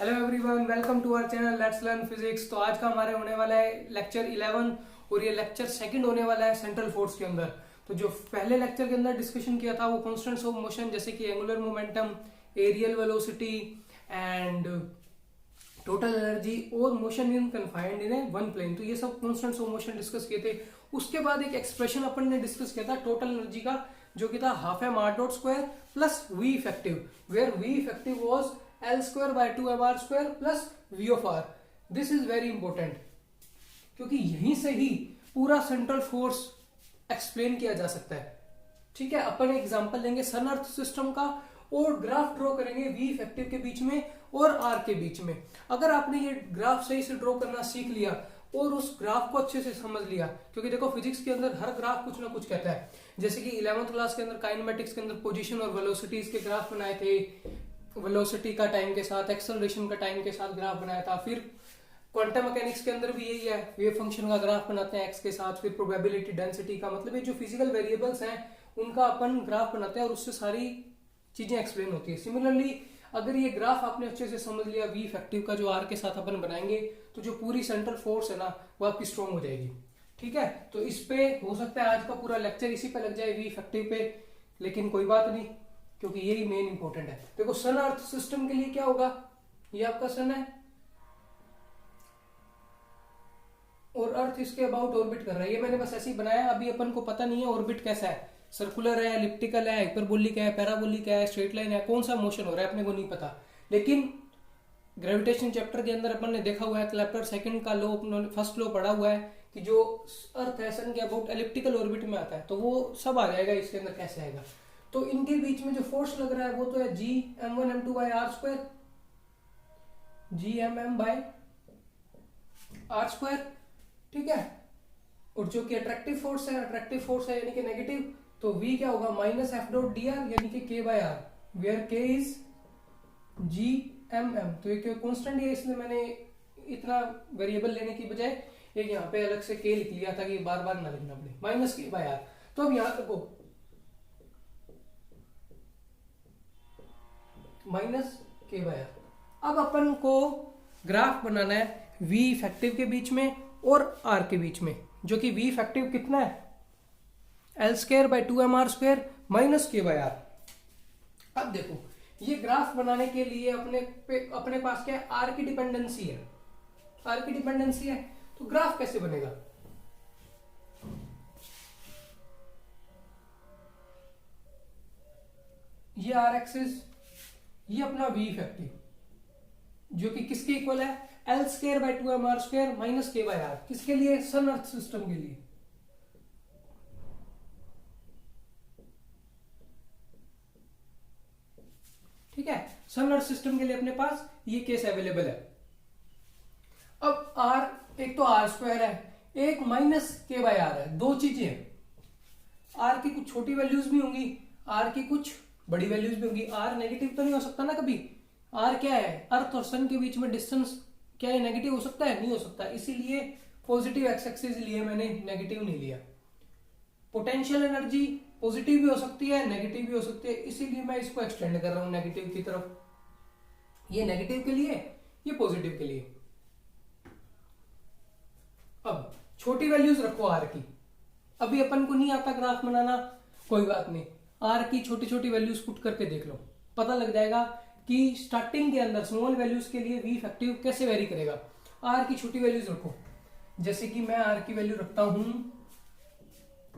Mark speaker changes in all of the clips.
Speaker 1: Hello everyone, welcome to our channel let's learn physics. तो आज का हमारे होने वाला है लेक्चर 11 और ये लेक्चर सेकंड होने वाला है सेंट्रल फोर्स के अंदर। तो जो पहले लेक्चर के अंदर डिस्कशन किया था वो कांस्टेंट्स ऑफ मोशन जैसे कि angular momentum, areal velocity and total energy और motion in confined in a one plane, तो ये सब कांस्टेंट्स ऑफ मोशन डिस्कस किए थे। उसके बाद एक एक्सप्रेशन अपन ने डिस्कस किया था टोटल एनर्जी का, जो कि था half M R dot square plus V effective, where V effective was L square by 2mr square plus V of r. This is very important क्योंकि यहीं से ही पूरा सेंट्रल फोर्स एक्सप्लेन किया जा सकता है। ठीक है, अपन एग्जांपल लेंगे सन अर्थ सिस्टम का और ग्राफ ड्रॉ करेंगे V इफेक्टिव के बीच में और R के बीच में। अगर आपने ये ग्राफ सही से ड्रॉ करना सीख लिया और उस ग्राफ को अच्छे से समझ लिया, क्योंकि देखो फिजिक्स के अंदर हर ग्राफ कुछ ना कुछ कहता है। जैसे कि 11th क्लास के अंदर काइनेमेटिक्स के अंदर पोजीशन और वेलोसिटीज के ग्राफ बनाए थे, वेलोसिटी का टाइम के साथ, एक्सेलरेशन का टाइम के साथ ग्राफ बनाया था। फिर क्वांटम मैकेनिक्स के अंदर भी यही है, वेव फंक्शन का ग्राफ बनाते हैं एक्स के साथ। फिर प्रोबेबिलिटी डेंसिटी का, मतलब ये जो फिजिकल वेरिएबल्स हैं उनका अपन ग्राफ बनाते हैं और उससे सारी चीजें एक्सप्लेन होती है। सिमिलरली अगर ये ग्राफ आपने अच्छे से समझ लिया वी इफेक्टिव का, जो आर के साथ अपन बनाएंगे, तो जो पूरी सेंट्रल फोर्स है ना वो आपकी स्ट्रॉन्ग हो जाएगी। ठीक है, तो इस पे हो सकता है आज का पूरा लेक्चर इसी पे लग जाए, वी इफेक्टिव पे, लेकिन कोई बात नहीं क्योंकि यही मेन इंपॉर्टेंट है। देखो सन अर्थ सिस्टम के लिए क्या होगा, ये आपका सन है और अर्थ इसके अबाउट ऑर्बिट कर रहा है। ये मैंने बस ऐसे ही बनाया, अभी अपन को पता नहीं है ऑर्बिट कैसा है, सर्कुलर है, एलिप्टिकल है, हाइपरबोलिक है, पैराबोलिक है, स्ट्रेट लाइन है, कौन सा मोशन हो रहा है अपने को नहीं पता। लेकिन ग्रेविटेशन चैप्टर के अंदर अपन ने देखा हुआ है, क्लैपर सेकंड का लॉ, फर्स्ट लॉ पढ़ा हुआ है कि जो अर्थ है सन के अबाउट एलिप्टिकल ऑर्बिट में आता है, तो वो सब आ जाएगा इसके अंदर कैसे आएगा। तो इनके बीच में जो फोर्स लग रहा है वो तो है G m1 m2 by R square, G M M by R square. ठीक है, और जो कि अट्रैक्टिव फोर्स है यानी कि नेगेटिव, तो v क्या होगा minus F dot D R यानी कि k by R, where k is G M M. तो ये कॉन्स्टेंट है, इसलिए मैंने इतना वेरिएबल लेने की बजाय एक यहाँ पे अलग से k लिख लिया ताकि बार बार ना लिखना पड़े, माइनस k बाय आर। तो अब यहां तक माइनस के बाय आर। अब अपन को ग्राफ बनाना है V इफेक्टिव के बीच में और R के बीच में, जो कि V इफेक्टिव कितना है L square bye 2mr square minus के बाय आर। अब देखो ये ग्राफ बनाने के लिए अपने पास क्या है, R की डिपेंडेंसी है, R की डिपेंडेंसी है, तो ग्राफ कैसे बनेगा। ये R एक्सिस, ये अपना V इफेक्टिव, जो कि किसके इक्वल है L square bye 2mr square minus के बाय आर। किसके लिए, सन अर्थ सिस्टम के लिए। ठीक है, सन अर्थ सिस्टम के लिए अपने पास ये केस अवेलेबल है। अब R, एक तो आर स्क्वायर है, एक माइनस के बाय आर है, दो चीजें हैं। आर की कुछ छोटी वैल्यूज भी होंगी, आर की कुछ बड़ी वैल्यूज भी होंगी। आर नेगेटिव तो नहीं हो सकता ना कभी। आर क्या है, अर्थ और सन के बीच में डिस्टेंस, क्या है नेगेटिव हो सकता है, नहीं हो सकता। इसीलिए पॉजिटिव एक्स एक्सिस लिए मैंने, नेगेटिव नहीं लिया। पोटेंशियल एनर्जी पॉजिटिव भी हो सकती है, नेगेटिव भी हो सकती है, इसीलिए मैं इसको एक्सटेंड कर रहा हूं नेगेटिव की तरफ। ये नेगेटिव के लिए, ये पॉजिटिव के लिए। अब छोटी वैल्यूज रखो आर की, अभी अपन को नहीं आता ग्राफ बनाना, कोई बात नहीं, आर की छोटी छोटी वैल्यूज पुट करके देख लो, पता लग जाएगा कि स्टार्टिंग के अंदर स्मॉल वैल्यूज के लिए वी इफेक्टिव कैसे वेरी करेगा। आर की छोटी वैल्यूज रखो, जैसे कि मैं आर की वैल्यू रखता हूं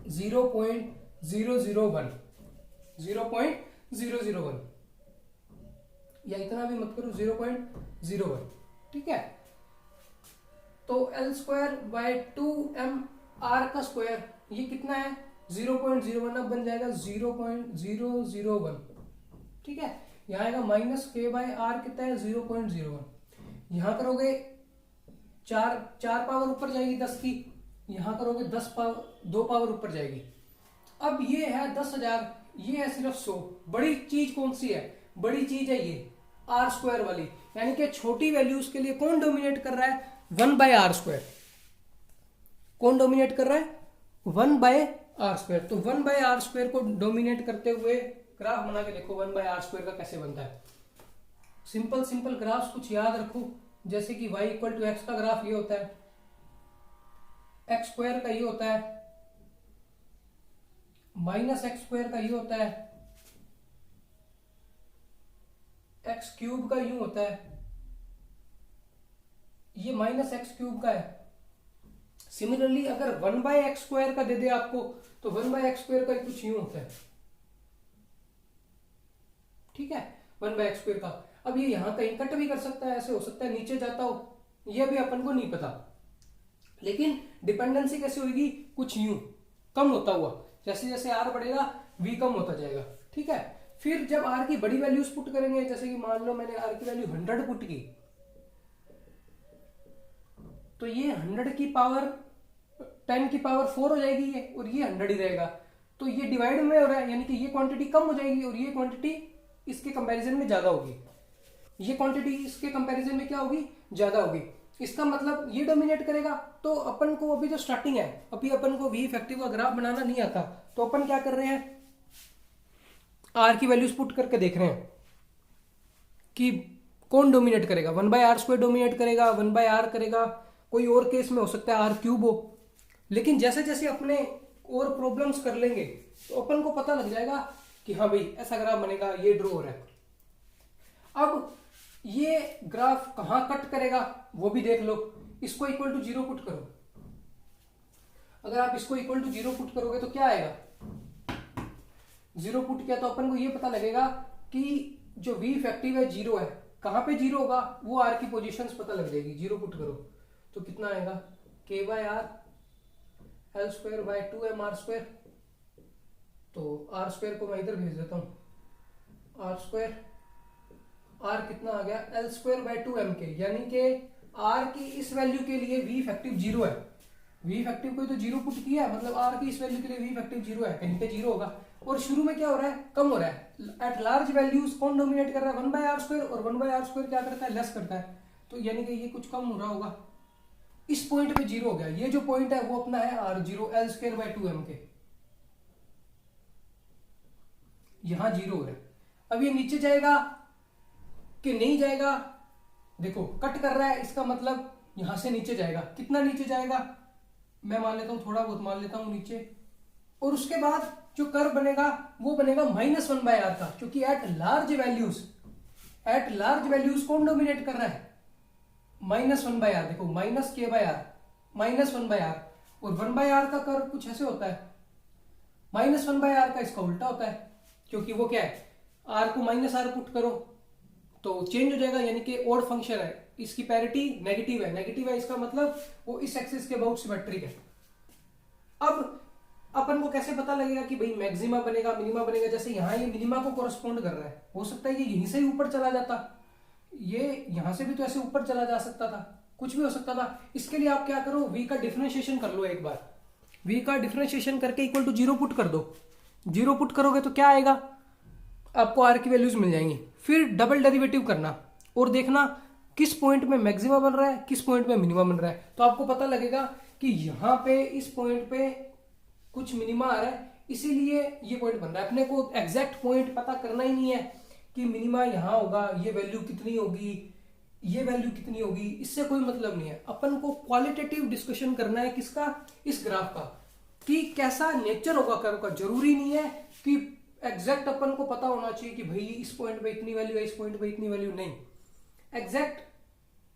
Speaker 1: 0.001, 0.001 या इतना भी मत करो, 0.01। ठीक है, तो L स्क्वायर बाय 2mr का स्क्वायर ये कितना है 0.01, अब बन जाएगा 0.001। ठीक है, यहां आएगा माइनस के बाय आर कितना है 0.01। यहां करोगे 4 पावर ऊपर जाएगी 10 की, यहां करोगे 2 पावर ऊपर जाएगी। अब ये है 10,000, ये है सिर्फ 100। बड़ी चीज कौन सी है, बड़ी चीज है ये आर स्क्वायर वाली, यानी कि छोटी वैल्यूज के लिए कौन डोमिनेट कर रहा है, 1 बाय आर स्क्वायर। कौन डोमिनेट कर रहा है, 1 बाय आर स्क्वायर। तो 1 बाय आर स्क्वायर को डोमिनेट करते हुए ग्राफ बना के देखो 1 बाय आर स्क्वायर का कैसे बनता है। सिंपल सिंपल ग्राफ्स कुछ याद रखो, जैसे कि y इक्वल टू एक्स का ग्राफ ये होता है, एक्स स्क्वायर का ये होता है, माइनस एक्स स्क्वायर का ये होता है, एक्स क्यूब का यूं होता है, ये माइनस एक्स क्यूब का है। सिमिलरली अगर 1/x स्क्वायर का दे दे आपको तो 1/x स्क्वायर का कुछ यूं होता है, ठीक है, 1/x स्क्वायर का। अब ये यहां कहीं कट भी कर सकता है, ऐसे हो सकता है नीचे जाता हो, ये भी अपन को नहीं पता, लेकिन डिपेंडेंसी कैसे होगी, कुछ यूं कम होता हुआ, जैसे जैसे आर बढ़ेगा v कम होता जाएगा, ठीक है। फिर जब r की बड़ी वैल्यूज पुट करेंगे, जैसे कि मान लो मैंने r की वैल्यू 100 पुट की, तो ये 100 की पावर 10 की पावर 4 हो जाएगी ये, और ये 100 ही रहेगा, तो ये डिवाइड में हो रहा है, यानी कि ये क्वांटिटी कम हो जाएगी और ये क्वांटिटी इसके कंपैरिजन में ज्यादा होगी, ये क्वांटिटी इसके कंपैरिजन में क्या होगी, ज्यादा होगी। इसका मतलब ये डोमिनेट करेगा। तो अपन को अभी जो स्टार्टिंग है, अभी अपन को वी इफेक्टिव का ग्राफ बनाना नहीं आता, तो अपन क्या कर रहे हैं, आर की वैल्यूज पुट करके देख रहे हैं कि कौन डोमिनेट करेगा, 1/r स्क्वायर डोमिनेट करेगा, 1/r करेगा, कोई और केस में हो सकता है आर क्यूब हो। लेकिन जैसे जैसे अपने और प्रॉब्लम्स कर लेंगे तो अपन को पता लग जाएगा कि हाँ भाई ऐसा ग्राफ बनेगा, ये ड्रॉ हो रहा है। अब ये ग्राफ कहां कट करेगा वो भी देख लो, इसको इक्वल टू 0 पुट करो। अगर आप इसको इक्वल टू 0 पुट करोगे तो क्या आएगा, 0 पुट किया तो अपन को ये पता लगेगा कि जो v इफेक्टिव है 0 है, कहां पे 0 होगा वो r की पोजीशंस पता लग जाएगी। 0 पुट करो तो कितना आएगा, k/r l square bye 2m r square, तो r स्क्वायर को मैं इधर भेज देता हूं, r स्क्वायर, r कितना आ गया l स्क्वायर बाय 2m के, यानी कि r की इस वैल्यू के लिए v इफेक्टिव 0 है, v इफेक्टिव को तो 0 पुट किया है, मतलब r की इस वैल्यू के लिए v इफेक्टिव 0 है, कहीं पे 0 होगा। और शुरू में क्या हो रहा है, कम हो रहा है। एट लार्ज वैल्यूज कौन डोमिनेट कर रहा है, 1/r स्क्वायर, और 1/r स्क्वायर क्या करता है, लेस करता है, तो यानी कि ये कुछ कम हो रहा होगा। इस पॉइंट पे 0 हो गया, ये जो पॉइंट है वो अपना है r0 l square bye 2m के, यहां 0 हो रहा है। अब ये नीचे जाएगा कि नहीं जाएगा, देखो कट कर रहा है, इसका मतलब यहां से नीचे जाएगा। कितना नीचे जाएगा, मैं मान लेता हूं, थोड़ा बहुत मान लेता हूं नीचे, और उसके बाद जो कर्व बनेगा वो बनेगा -1/r का, क्योंकि एट लार्ज वैल्यूज कौन डोमिनेट कर रहा है, -1/r। देखो -k/r, -1/r, और 1/r का कर्व कुछ ऐसे होता है, -1/r का इसका उल्टा होता है, क्योंकि वो क्या है, r को -r पुट करो तो चेंज हो जाएगा, यानी कि ऑड फंक्शन है, इसकी पैरिटी नेगेटिव है, नेगेटिव है इसका मतलब वो इस एक्सिस के अबाउट सिमेट्रिक है। अब अपन को कैसे पता लगेगा कि भाई मैक्सिमा बनेगा, मिनिमा बनेगा, जैसे यहाँ ये मिनिमा को कोरस्पॉन्ड कर रहा है, हो सकता है ये यहीं से ही ऊपर चला जाता, ये यहां से भी तो ऐसे ऊपर चला जा सकता था, कुछ भी हो सकता था। इसके लिए आप क्या करो, v का डिफरेंशिएशन कर लो एक बार, v का डिफरेंशिएशन करके इक्वल टू 0 पुट कर दो। 0 पुट करोगे तो क्या आएगा, आपको r की वैल्यूज मिल जाएंगी। फिर डबल डेरिवेटिव करना और देखना किस पॉइंट में मैक्सिमा बन रहा है, किस पॉइंट में मिनिमा बन रहा है, तो आपको पता लगेगा कि यहाँ पे इस पॉइंट पे कुछ मिनिमा आ रहा है, इसीलिए ये पॉइंट बन रहा है। अपने को एग्जैक्ट पॉइंट पता करना ही नहीं है कि मिनिमा यहाँ होगा, ये वैल्यू कितनी होगी, ये वैल्यू कितनी होगी, इससे कोई मतलब नहीं है। अपन को क्वालिटेटिव डिस्कशन करना है किसका, इस ग्राफ का, कि कैसा नेचर होगा कर्व का। जरूरी नहीं है कि एग्जैक्ट अपन को पता होना चाहिए कि भाई इस पॉइंट पे इतनी वैल्यू है, इस पॉइंट पे इतनी वैल्यू, नहीं। एग्जैक्ट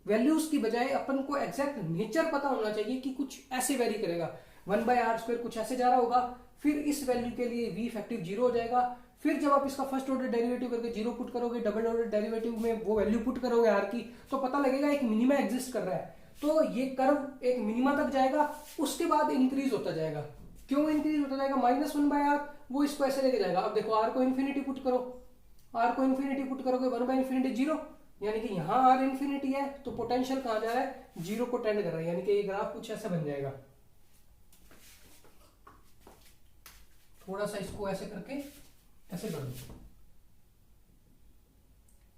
Speaker 1: वैल्यूज की बजाय अपन को एग्जैक्ट नेचर पता होना चाहिए कि कुछ ऐसे वेरी करेगा, 1/r स्क्वायर कुछ ऐसे जा रहा होगा, फिर इस वैल्यू के लिए v इफेक्टिव 0 हो जाएगा। फिर जब आप इसका फर्स्ट ऑर्डर डेरिवेटिव करके 0 पुट करोगे, डबल ऑर्डर डेरिवेटिव में वो वैल्यू पुट करोगे r की, तो पता लगेगा एक मिनिमा एग्जिस्ट कर रहा है, तो ये कर्व एक मिनिमा तक जाएगा, उसके बाद इंक्रीज होता जाएगा। क्यों इंक्रीज होता जाएगा, -1/r, वो इसको ऐसे लेके जाएगा। अब देखो r को इन्फिनिटी पुट करो, r को इन्फिनिटी पुट करोगे 1/∞ 0, यानी कि यहाँ r इन्फिनिटी है तो पोटेंशियल कहाँ जा रहा है, 0 को टेंड कर रहा है, यानी कि ये ग्राफ कुछ ऐसा बन जाएगा। थोड़ा सा इसको ऐसे करके ऐसे कर दो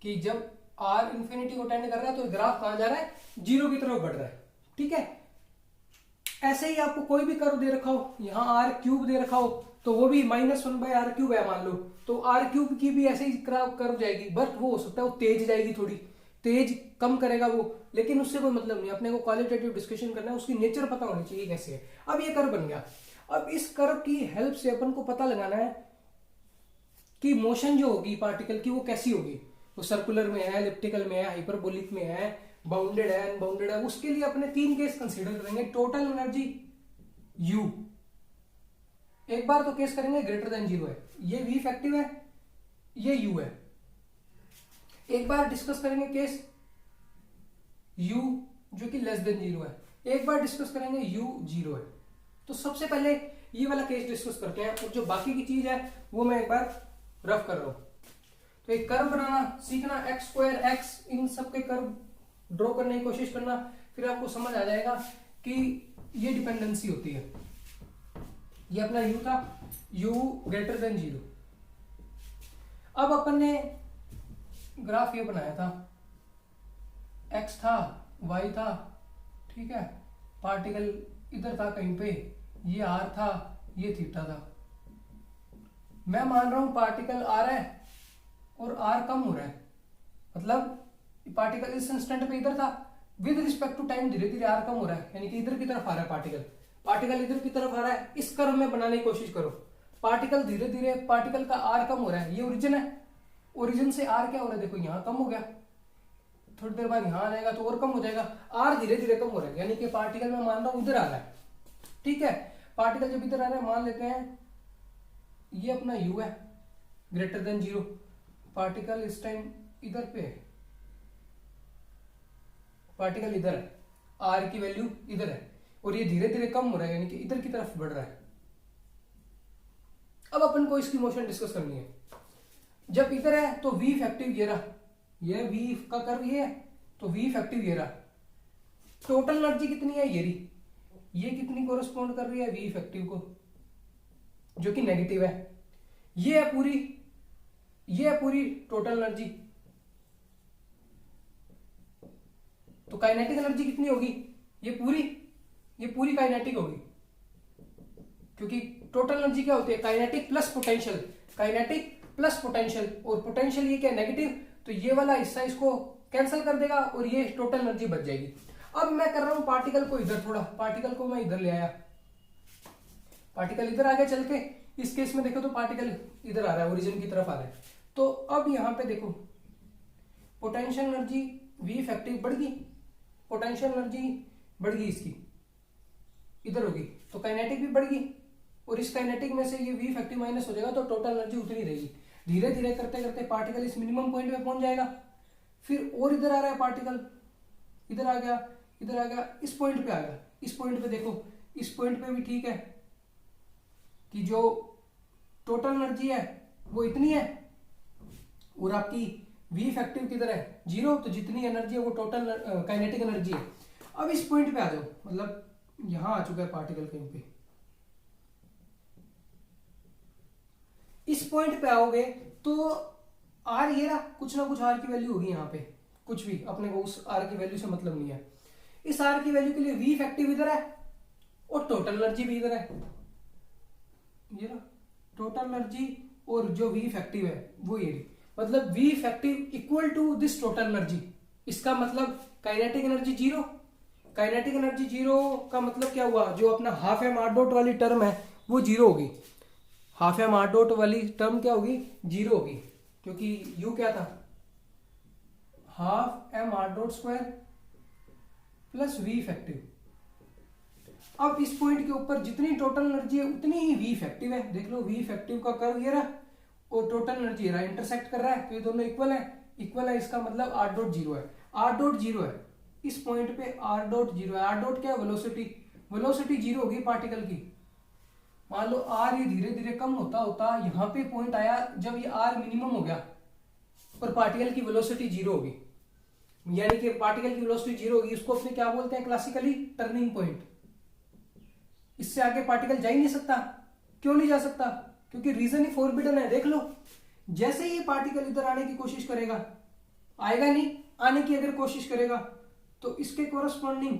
Speaker 1: कि जब r इन्फिनिटी को टेंड कर रहा है तो ग्राफ कहां जा रहा है, 0 की तरफ बढ़ रहा है, ठीक है। ऐसे ही आपको कोई भी कर्व दे रखा हो, यहाँ r क्यूब दे रखा हो, तो वो भी -1/r³ है मान लो, तो r³ की भी ऐसे ही कर्व जाएगी, बट वो हो सकता है वो तेज जाएगी, थोड़ी तेज कम करेगा वो, लेकिन उससे कोई मतलब नहीं, अपने को क्वालिटेटिव डिस्कशन करना है, उसकी नेचर पता होनी चाहिए कैसे है। अब ये कर्व बन गया, अब इस कर्व की हेल्प से अपन को पता लगाना है कि मोशन जो होगी पार्टिकल की वो कैसी होगी, वो सर्कुलर में है, एलिप्टिकल में है, हाइपरबोलिक में है, बाउंडेड है, अनबाउंडेड है। उसके लिए अपने 3 केस कंसीडर करेंगे। टोटल एनर्जी U, एक बार तो केस करेंगे ग्रेटर देन 0 है, ये V इफेक्टिव है, ये U है। एक बार डिस्कस करेंगे केस U जो कि लेस देन 0 है, एक बार डिस्कस करेंगे U 0 है। तो सबसे पहले ये वाला केस डिस्कस करते हैं, और जो बाकी की चीज है वो मैं एक बार रफ कर रहा हूं। तो एक कर्व बनाना सीखना, x² x, इन सब के कर्व ड्रॉ करने की कोशिश करना, फिर आपको समझ आ जाएगा कि ये डिपेंडेंसी होती है। ये अपना U था, U ग्रेटर देन 0। अब अपन ने ग्राफ ये बनाया था, x था, y था, ठीक है, पार्टिकल इधर था कहीं पे, ये r था, ये थीटा था। मैं मान रहा हूं पार्टिकल आ रहा है और r कम हो रहा है, मतलब पार्टिकल इस इंस्टेंट पे इधर था, विद रिस्पेक्ट टू टाइम धीरे धीरे r कम हो रहा है, यानी कि इधर की तरफ आ रहा है पार्टिकल इधर की तरफ आ रहा है। इस कर्व में बनाने की कोशिश करो, पार्टिकल धीरे धीरे, पार्टिकल का r कम हो रहा है, ये ओरिजिन है, ओरिजिन से r क्या हो रहा है, देखो यहाँ कम हो गया, थोड़ी देर बाद यहाँ आ जाएगा तो और कम हो जाएगा, r धीरे धीरे कम हो रहा है, यानी कि पार्टिकल में मान रहा हूं इधर आ रहा है, ठीक है। पार्टिकल जब इधर आ रहा है, मान लेते हैं ये अपना U है ग्रेटर देन 0, पार्टिकल इस टाइम इधर पे है, पार्टिकल इधर है, r की वैल्यू इधर है, और ये धीरे धीरे कम हो रहा है, यानी कि इधर की तरफ बढ़ रहा है। अब अपन को इसकी मोशन डिस्कस करनी है। जब इधर है तो V इफेक्टिव ये रहा, ये V का कर्व ये है, तो V इफेक्टिव ये रहा। टोटल एनर्जी कितनी है, ये रही, ये कितनी कोरेस्पॉन्ड कर रही है, V इफेक्टिव को, जो कि नेगेटिव है। ये है पूरी टोटल एनर्जी। तो काइनेटिक एनर्जी कितनी होगी, ये पूरी काइनेटिक होगी, क्योंकि टोटल एनर्जी क्या होती है, काइनेटिक प्लस पोटेंशियल, और पोटेंशियल ये क्या नेगेटिव, तो ये वाला हिस्सा इसको कैंसिल कर देगा और ये टोटल एनर्जी बच जाएगी। अब मैं कर रहा हूं पार्टिकल को इधर, थोड़ा पार्टिकल को मैं इधर ले आया, पार्टिकल इधर आ गया चल के, इस केस में देखो तो पार्टिकल इधर आ रहा है, ओरिजिन की तरफ आ रहा है। तो अब यहां पे देखो पोटेंशियल एनर्जी V इफेक्टिव बढ़ गई, पोटेंशियल एनर्जी बढ़ गई इसकी, इधर होगी, तो काइनेटिक भी बढ़ गई, और इस काइनेटिक में से ये V इफेक्टिव माइनस हो जाएगा, तो टोटल एनर्जी उतनी रहेगी। धीरे धीरे करते करते पार्टिकल इस मिनिमम पॉइंट पे पहुंच जाएगा, फिर और इधर आ रहा है पार्टिकल, इधर आ गया, इस पॉइंट पे आ गया, इस पॉइंट पे देखो, इस पॉइंट पे भी ठीक है कि जो टोटल एनर्जी है वो इतनी है, और आपकी V इफेक्टिव किधर है 0, तो जितनी एनर्जी है वो टोटल काइनेटिक एनर्जी है। अब इस पॉइंट पे आ जाओ, मतलब यहां आ चुका है पार्टिकल कहीं पे, इस पॉइंट पे आओगे तो R ये रहा, कुछ ना कुछ R की वैल्यू होगी यहाँ पे, कुछ भी, अपने को उस R की वैल्यू से मतलब नहीं है। इस R की वैल्यू के लिए V इफेक्टिव इधर है और टोटल एनर्जी भी इधर है, ये रहा टोटल एनर्जी, और जो V इफेक्टिव है वो ये, मतलब V effective equal to this total energy. इसका मतलब काइनेटिक एनर्जी 0, काइनेटिक एनर्जी 0 का मतलब क्या हुआ, जो अपना हाफ एम आर डॉट वाली टर्म है वो 0 होगी, हाफ एम आर डॉट वाली टर्म क्या होगी, 0 होगी, क्योंकि U क्या था, half M R dot square plus V effective. अब इस पॉइंट के ऊपर जितनी टोटल एनर्जी है उतनी ही V इफेक्टिव है, देख लो V इफेक्टिव का कर्व ये रहा और टोटल एनर्जी ये रहा, इंटरसेक्ट कर रहा है, तो ये दोनों इक्वल है, इसका मतलब R डॉट 0 है, R डॉट 0 है, इस पॉइंट पे R डॉट 0 है। R डॉट क्या है, वेलोसिटी 0 होगी पार्टिकल की। मान लो R ये धीरे धीरे कम होता होता यहाँ पे पॉइंट आया जब ये R मिनिमम हो गया और पार्टिकल की वेलोसिटी 0 होगी, यानी कि पार्टिकल की वेलोसिटी 0 होगी, इसको अपने क्या बोलते हैं क्लासिकली, टर्निंग पॉइंट। इससे आगे पार्टिकल जा ही नहीं सकता। क्यों नहीं जा सकता, क्योंकि रीजन ही फॉरबिडन है। देख लो, जैसे ही पार्टिकल इधर आने की कोशिश करेगा, आएगा नहीं, आने की अगर कोशिश करेगा तो इसके कोरस्पॉन्डिंग,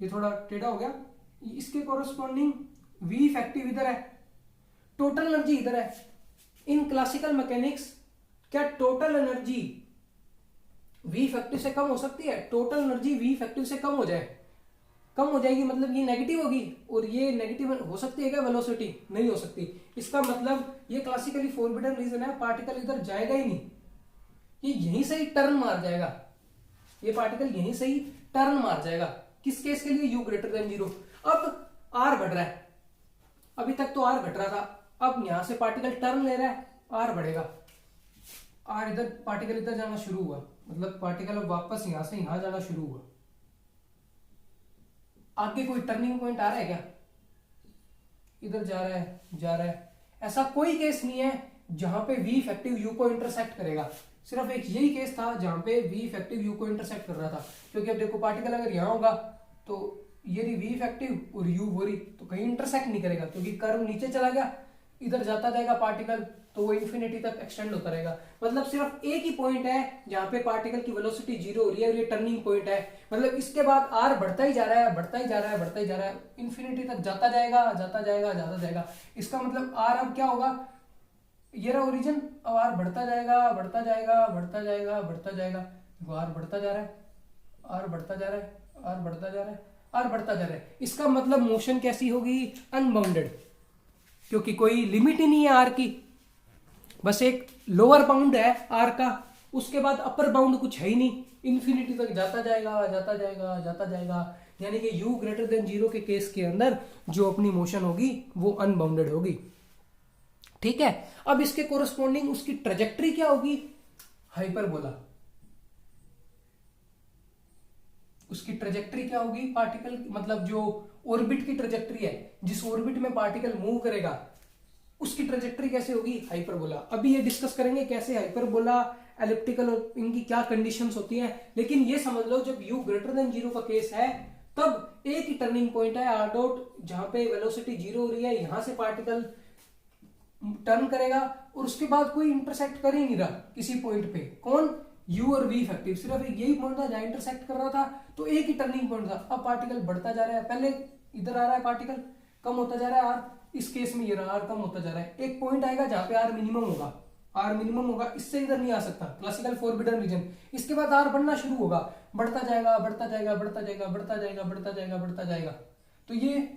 Speaker 1: ये थोड़ा टेढ़ा हो गया, इसके कोरस्पॉन्डिंग V इफेक्टिव इधर है, टोटल एनर्जी इधर है। इन क्लासिकल मैकेनिक्स क्या टोटल एनर्जी वी इफेक्टिव से कम हो सकती है? टोटल एनर्जी वी इफेक्टिव से कम हो जाए, कम हो जाएगी, मतलब ये नेगेटिव होगी, और ये नेगेटिव हो सकती है क्या वेलोसिटी? नहीं हो सकती। इसका मतलब ये क्लासिकली फॉरबिडन रीजन है, पार्टिकल इधर जाएगा ही नहीं, ये यहीं से ही टर्न मार जाएगा, ये पार्टिकल यहीं से ही टर्न मार जाएगा। किस केस के लिए? You greater than 0। अब आर बढ़ रहा है, अभी तक तो आर घट रहा था, अब यहां से पार्टिकल टर्न ले रहा है, आर बढ़ेगा, आर इधर पार्टिकल इधर जाना शुरू हुआ, मतलब पार्टिकल अब वापस यहां से यहां जाना शुरू हुआ। आगे कोई टर्निंग पॉइंट आ रहा है क्या? इधर जा रहा है, जा रहा है। ऐसा कोई केस नहीं है जहां पे वी इफेक्टिव यू को इंटरसेक्ट करेगा, सिर्फ एक यही केस था जहां पे वी इफेक्टिव यू को इंटरसेक्ट कर रहा था। क्योंकि अब देखो पार्टिकल अगर यहां होगा तो ये रही वी इफेक्टिव और यू हो रही, तो कहीं इंटरसेक्ट नहीं करेगा, क्योंकि कर्व नीचे चला गया, इधर जाता जाएगा पार्टिकल, तो वो इन्फिनिटी तक एक्सटेंड होता रहेगा। मतलब सिर्फ एक ही पॉइंट है जहां पे पार्टिकल की वेलोसिटी 0 हो रही है, और ये टर्निंग पॉइंट है। मतलब इसके बाद आर बढ़ता ही जा रहा है, बढ़ता ही जा रहा है, बढ़ता ही जा रहा है, इन्फिनिटी तक जाता जाएगा, जाता जाएगा, जाता जाएगा। इसका मतलब आर अब क्या होगा? ये रहा ओरिजिन, अब आर बढ़ता जाएगा, बढ़ता जाएगा, बढ़ता जाएगा, बढ़ता जाएगा, आर बढ़ता जा रहा है, आर बढ़ता जा रहा है, आर बढ़ता जा रहा है, आर बढ़ता जा रहा है। इसका मतलब मोशन कैसी होगी? अनबाउंडेड, क्योंकि कोई लिमिट ही नहीं है आर की, बस एक लोअर बाउंड है आर का, उसके बाद अपर बाउंड कुछ है ही नहीं, इन्फिनिटी तक जाता जाएगा, जाता जाएगा, जाता जाएगा। यानी कि u ग्रेटर देन 0 के केस के अंदर जो अपनी मोशन होगी वो अनबाउंडेड होगी। ठीक है, अब इसके कोरस्पॉन्डिंग उसकी ट्रेजेक्टरी क्या होगी? हाइपरबोला। उसकी ट्रेजेक्टरी क्या होगी? पार्टिकल मतलब जो ऑर्बिट की ट्रेजेक्टरी है, जिस ऑर्बिट में पार्टिकल मूव करेगा, उसकी ट्रेजेक्टरी कैसे होगी? हाइपरबोला। अभी ये डिस्कस करेंगे कैसे हाइपरबोला, एलिप्टिकल और इनकी क्या कंडीशंस होती हैं। लेकिन ये समझ लो जब u ग्रेटर देन 0 का केस है तब एक ही टर्निंग पॉइंट है r डॉट, जहां पे वेलोसिटी 0 हो रही है, यहां से पार्टिकल टर्न करेगा और उसके बाद कोई इंटरसेक्ट कर ही नहीं रहा किसी पॉइंट पे। कौन? u और v इफेक्टिव, सिर्फ एक यही पॉइंट था जहां इंटरसेक्ट कर रहा था, तो एक ही टर्निंग पॉइंट था। अब पार्टिकल बढ़ता जा रहा है, पहले इधर आ रहा है पार्टिकल, कम होता जा रहा है r, इस केस में ये रहा r कम होता जा रहा है। एक पॉइंट आएगा जहां पे r मिनिमम होगा, r मिनिमम होगा, इससे इधर नहीं आ सकता, क्लासिकल फॉरबिडन रीजन। इसके बाद r बढ़ना शुरू होगा, बढ़ता जाएगा, बढ़ता जाएगा, बढ़ता जाएगा, बढ़ता जाएगा, बढ़ता जाएगा, बढ़ता जाएगा, तो ये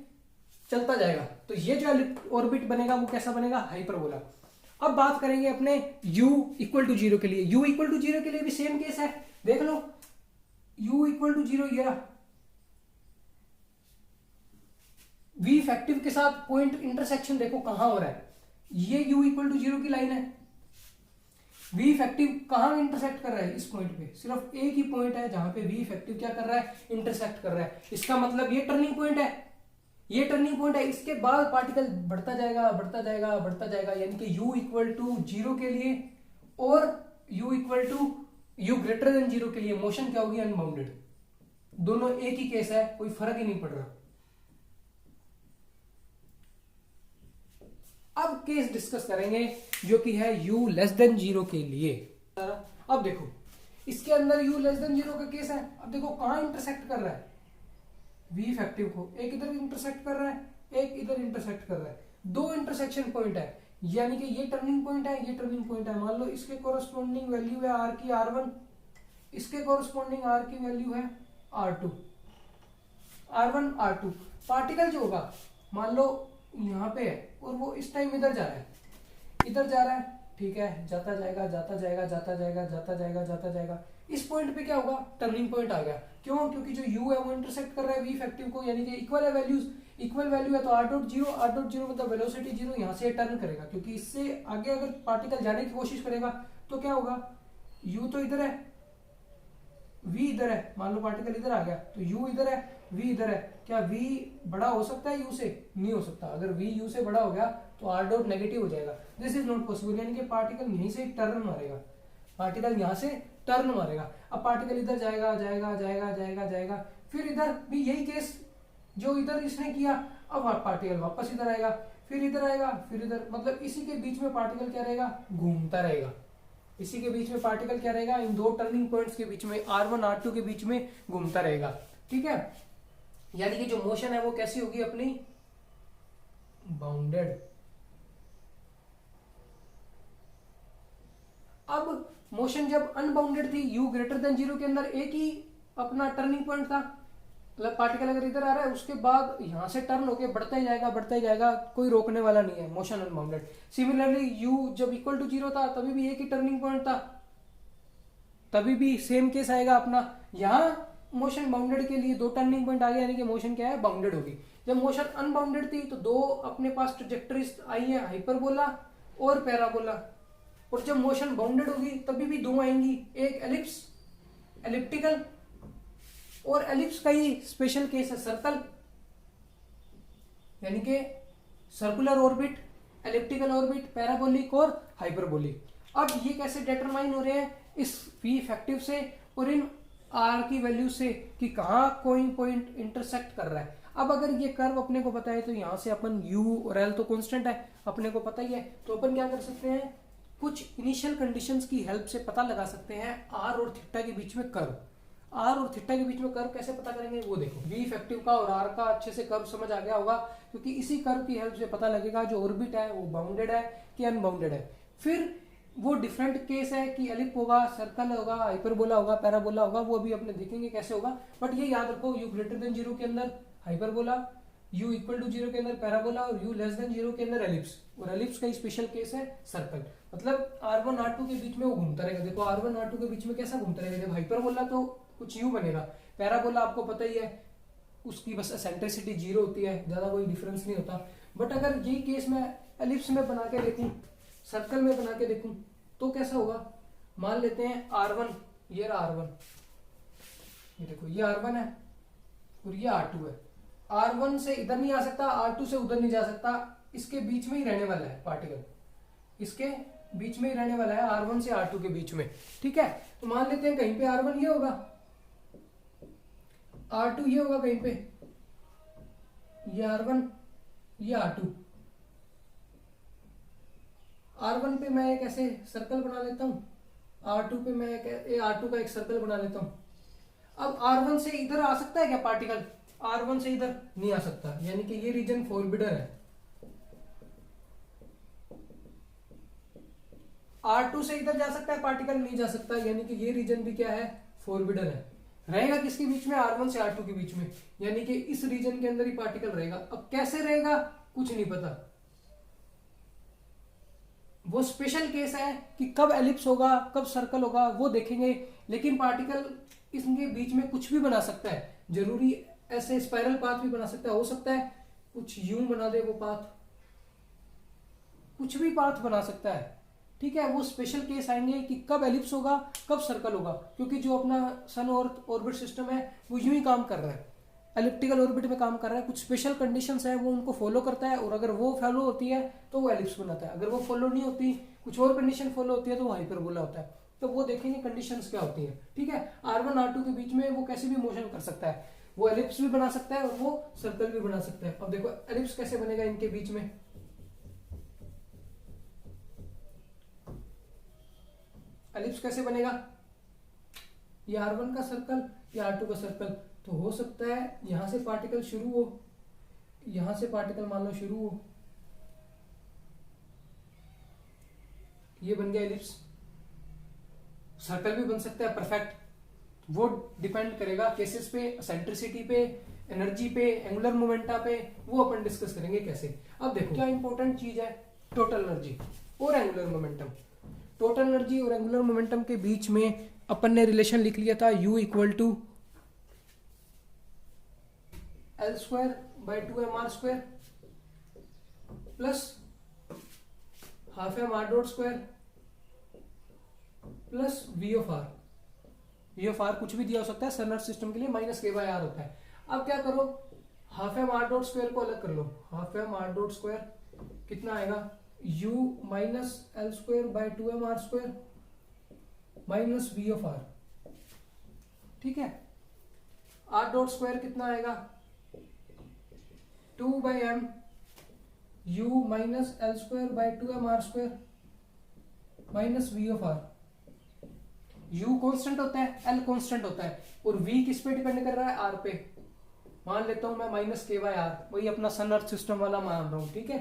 Speaker 1: चलता जाएगा। तो ये जो ऑर्बिट बनेगा वो कैसा बनेगा? हाइपरबोला। अब बात करेंगे अपने u इक्वल टू 0 के लिए। u इक्वल टू 0 के लिए भी सेम केस है, देख लो u इक्वल टू 0, ये रहा v इफेक्टिव के साथ पॉइंट इंटरसेक्शन देखो कहां हो रहा है, ये u इक्वल टू 0 की लाइन है। v इफेक्टिव कहां इंटरसेक्ट कर रहा है? इस पॉइंट पे, सिर्फ एक ही पॉइंट है जहां पे v इफेक्टिव क्या कर रहा है? इंटरसेक्ट कर रहा है। इसका मतलब ये टर्निंग पॉइंट है, ये टर्निंग पॉइंट है। इसके बाद पार्टिकल बढ़ता जाएगा, बढ़ता जाएगा, बढ़ता जाएगा, यानी कि u इक्वल टू 0 के लिए और u equal to u greater than 0 के लिए मोशन क्या होगी? अनबाउंडेड। दोनों एक ही केस है, कोई फर्क ही नहीं पड़ रहा। अब केस डिस्कस करेंगे जो कि है u लेस देन 0 के लिए। अब देखो इसके अंदर u लेस देन 0 का केस है। अब देखो कहां इंटरसेक्ट कर रहा है? v इफेक्टिव को एक इधर इंटरसेक्ट कर रहा है, एक इधर इंटरसेक्ट कर रहा है, दो इंटरसेक्शन पॉइंट है, यानी कि ये टर्निंग पॉइंट है, ये टर्निंग पॉइंट है। मान लो इसके कोरस्पॉन्डिंग वैल्यू है r की r1, इसके कोरस्पॉन्डिंग r की वैल्यू है r2, r1 r2। पार्टिकल जो होगा मान लो यहाँ पे है और वो इस टाइम इधर जा रहा है, इधर जा रहा है, ठीक है, जाता जाएगा, जाता जाएगा, जाता जाएगा, जाता जाएगा, जाता जाएगा। इस पॉइंट पे क्या होगा? टर्निंग पॉइंट आ गया। क्यों? क्योंकि जो u है वो इंटरसेक्ट कर रहा है v इफेक्टिव को, यानी कि इक्वल है वैल्यूज, इक्वल वैल्यू है तो r डॉट 0, r डॉट 0 मतलब वेलोसिटी 0, यहाँ से टर्न करेगा, क्योंकि इससे आगे अगर पार्टिकल जाने की कोशिश करेगा तो क्या होगा? u तो इधर है, v इधर है, मान लो पार्टिकल इधर आ गया तो u इधर है, v इधर है, क्या v बड़ा हो सकता है u से? नहीं हो सकता। अगर v u से बड़ा हो गया तो r डॉट नेगेटिव हो जाएगा, दिस इज नॉट पॉसिबल। यानी कि पार्टिकल यहीं से टर्न मारेगा, पार्टिकल यहाँ से टर्न मारेगा। अब पार्टिकल इधर जाएगा, जाएगा, जाएगा, जाएगा, जाएगा, फिर इधर भी यही केस जो इधर इसने किया, अब पार्टिकल वापस इधर आएगा, फिर इधर आएगा, फिर इधर, मतलब इसी के बीच में पार्टिकल क्या रहेगा? घूमता रहेगा। इसी के बीच में पार्टिकल क्या रहेगा? इन दो टर्निंग पॉइंट्स के बीच में, r1 r2 के बीच में घूमता रहेगा। ठीक है, यानी कि जो मोशन है वो कैसी होगी? अपनी बाउंडेड। मोशन जब अनबाउंडेड थी, u ग्रेटर देन 0 के अंदर एक ही अपना टर्निंग पॉइंट था, मतलब पार्टिकल अगर इधर आ रहा है उसके बाद यहां से टर्न होके बढ़ता ही जाएगा, कोई रोकने वाला नहीं है, मोशन अनबाउंडेड। सिमिलरली u जब इक्वल टू 0 था तभी भी एक ही टर्निंग पॉइंट था, तभी भी सेम केस आएगा अपना। यहाँ मोशन बाउंडेड के लिए दो टर्निंग पॉइंट आ गया, यानी कि मोशन क्या है, बाउंडेड होगी। जब मोशन अनबाउंडेड थी तो दो अपने पास ट्रजेक्टरीज आई है, हाइपरबोला और पैराबोला। और जब मोशन बाउंडेड होगी तभी भी दो आएंगी, एक एलिप्स, एलिप्टिकल, और एलिप्स का ही स्पेशल केस है सर्कल, यानी कि circular orbit, elliptical orbit, parabolic और हाइपरबोलिक। अब ये कैसे डिटरमाइन हो रहे हैं, इस v इफेक्टिव से और इन r की वैल्यू से कि कहाँ कोई पॉइंट इंटरसेक्ट कर रहा है। अब अगर ये कर्व अपने को पता है तो यहाँ से अपन u और l तो कांस्टेंट है, अपने को पता ही है, तो अपन क्या कर सकते हैं, कुछ इनिशियल कंडीशंस की हेल्प से पता लगा सकते हैं r और थीटा के बीच में कर्व। r और थीटा के बीच में कर्व कैसे पता करेंगे, वो देखो, v इफेक्टिव का और r का अच्छे से कर्व समझ आ गया होगा, क्योंकि इसी कर्व की हेल्प से पता लगेगा जो ऑर्बिट है वो बाउंडेड है कि अनबाउंडेड है। फिर वो डिफरेंट केस है कि एलिप होगा, सर्कल होगा, हाइपरबोला होगा, पैराबोला होगा, वो अभी अपने देखेंगे कैसे होगा। बट ये याद रखो, u ग्रेटर देन 0 के अंदर हाइपरबोला, u इक्वल टू 0 के अंदर पैराबोला और u लेस देन 0 के अंदर एलिप्स, और एलिप्स का स्पेशल केस है सर्कल। मतलब r1 r2 के बीच में वो घूमता रहेगा। देखो r1 r2 के बीच में कैसा घूमता रहेगा, जब हाइपरबोला तो कुछ u बनेगा, पैराबोला आपको पता ही है उसकी बस एसेंट्रिसिटी 0 होती है, ज्यादा कोई डिफरेंस नहीं होता। बट अगर यही केस मैं एलिप्स में बना के देखूं, सर्कल में बना के देखूं, तो कैसा होगा, मान लेते हैं r1, ये रहा r1, ये देखो ये r1 है और ये r2 है। r1 से इधर नहीं आ सकता, r2 से उधर नहीं जा सकता, इसके बीच में ही रहने वाला है पार्टिकल, इसके बीच में ही रहने वाला है, r1 से r2 के बीच में, ठीक है। तो मान लेते हैं कहीं पे r1 ये होगा, r2 ये होगा, कहीं पे ये r1, ये r2। r1 पे मैं एक ऐसे सर्कल बना लेता हूं, r2 पे मैं r2 का एक सर्कल बना लेता हूं। अब r1 से इधर आ सकता है क्या पार्टिकल, r1 से इधर नहीं आ सकता, यानी कि ये रीजन फॉरबिडन है। r2 से इधर जा सकता है पार्टिकल, नहीं जा सकता, यानी कि ये रीजन भी क्या है, फॉरबिडन है। रहेगा किसके बीच में, r1 से r2 के बीच में, यानी कि इस रीजन के अंदर ही पार्टिकल रहेगा। अब कैसे रहेगा कुछ नहीं पता, वो स्पेशल केस है कि कब एलिप्स होगा, कब सर्कल होगा, वो देखेंगे। लेकिन पार्टिकल इसके बीच में कुछ भी बना सकता है, जरूरी ऐसे स्पाइरल पाथ भी बना सकता है, हो सकता है कुछ यूं बना दे वो पाथ, कुछ भी पाथ बना सकता है, ठीक है। वो स्पेशल केस आएंगे कि कब एलिप्स होगा, कब सर्कल होगा, क्योंकि जो अपना सन और ऑर्बिट सिस्टम है वो यूं ही काम कर रहा है, एलिप्टिकल ऑर्बिट में काम कर रहा है। कुछ स्पेशल कंडीशंस है वो उनको फॉलो करता है, और अगर वो फॉलो होती है तो वो एलिप्स बनाता है, अगर वो फॉलो नहीं होती, कुछ और कंडीशन फॉलो होती है, तो वो हाइपरबोला होता है। तो वो देखेंगे कंडीशंस क्या होती है, ठीक है। r1 r2 के बीच में वो कैसे भी मोशन कर सकता है, वो एलिप्स भी बना सकता है और वो सर्कल भी बना सकता है। अब देखो एलिप्स कैसे बनेगा इनके बीच में, एलिप्स कैसे बनेगा, ये r1 का सर्कल, ये r2 का सर्कल, तो हो सकता है यहां से पार्टिकल शुरू हो, यहां से पार्टिकल मान लो शुरू हो, ये बन गया एलिप्स। सर्कल भी बन सकता है परफेक्ट, वो डिपेंड करेगा केसेस पे, सेंट्रिसिटी पे, एनर्जी पे, एंगुलर मोमेंटा पे, वो अपन डिस्कस करेंगे कैसे। अब देखो क्या इंपॉर्टेंट चीज है, टोटल एनर्जी और एंगुलर मोमेंटम। टोटल एनर्जी और एंगुलर मोमेंटम के बीच में अपन ने रिलेशन लिख लिया था, u equal to L square by 2mr square plus half m r dot square plus v of r। v of r कुछ भी दिया हो सकता है, सन अर्थ सिस्टम के लिए माइनस k बाय r होता है। अब क्या करो, half m r dot square को अलग कर लो, half m r dot square कितना आएगा, u minus L square by 2mr square minus v of r, ठीक है। r डॉट स्क्वायर कितना आएगा, 2 by m u minus L square by 2mr square minus v of r। u constant होता है, L constant होता है, और v किस पे डिपेंड कर रहा है, r पे। मान लेता हूं मैं माइनस k बाय r, वही अपना सन अर्थ सिस्टम वाला मान रहा हूं, ठीक है।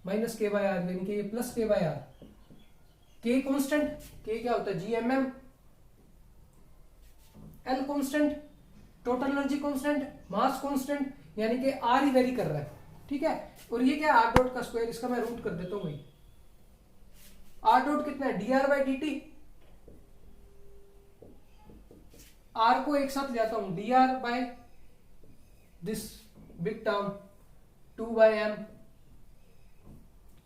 Speaker 1: माइनस k बाय r यानी कि ये प्लस k बाय r, के कांस्टेंट, के क्या होता है GMM, L constant, total energy constant, mass constant, यानी कि आर ही वेरी कर रहा है, ठीक है। और ये क्या है आर डॉट का स्क्वायर, इसका मैं रूट कर देता हूं भाई। आर डॉट कितना है D R by D T, R को एक साथ ले आता हूं D R by this big term 2 by M